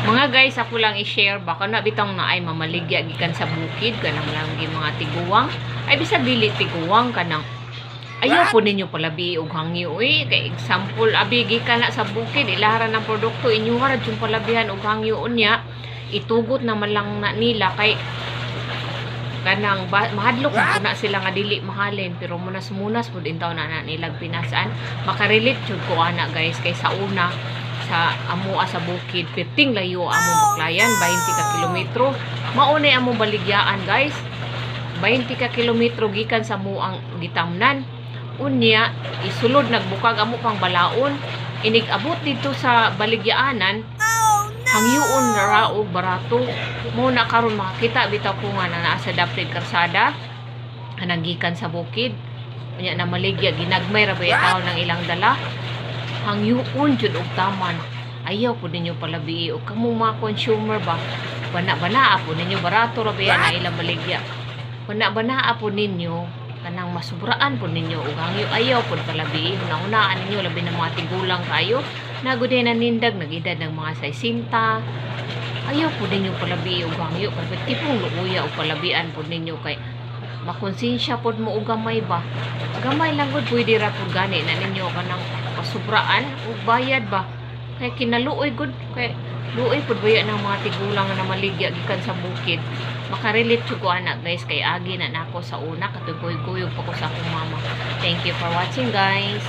Mga guys, ako lang i-share baka na bitang na ay mamaligya gikan sa bukid kanang lang mga tiguwang. Ay bisag dili tiguwang kanang ayaw po ninyo palabi og hangyo uy kay example abi gikan na sa bukid ilaharan ng produkto inyo harad yung palabihan og hangyo unya itugot naman lang na nila kay kanang mahadlok na sila nga dili mahalin pero munas pud intaw na nilag pinasaan makarelate jud ko ana guys kay sa una sa amo sa bukid piting layo amo baklayan 20 ka kilometro maunay amo baligyaan guys 20 ka kilometro gikan sa muang gitamnan unya isulod nagbukag amo pang balaon inig abot dito sa baligyaanan hangyoon ra og barato mo na karon makakita bitaw ko nga na naa sa dapit karsada anang gikan sa bukid unya na maligya ginagmay ra ba tawo ng ilang dala hangyoon jud og taman ayaw po ninyo palabi o kamo mga consumer ba bana po ninyo barato ra ba na ilang maligya bana po ninyo kanang masubraan po ninyo ug hangyo ayaw po palabi una-unaan ninyo labi na mga tigulang kayo naguday na nindag nagedad ng mga 60 ayaw po ninyo palabi ug hangyo pero tipong luuya o palabian po ninyo kay makonsensya pod mo og gamay ba gamay lang gud pwede ra pud gani na ninyo kanang pasubraan ug bayad ba kay kinaluoy gud kay luoy pud baya ng mga tigulang na maligya gikan sa bukid makarelate jud ko anak guys kay agi na nako sa una katugoy-guyog pa ko sa akong mama. Thank you for watching guys.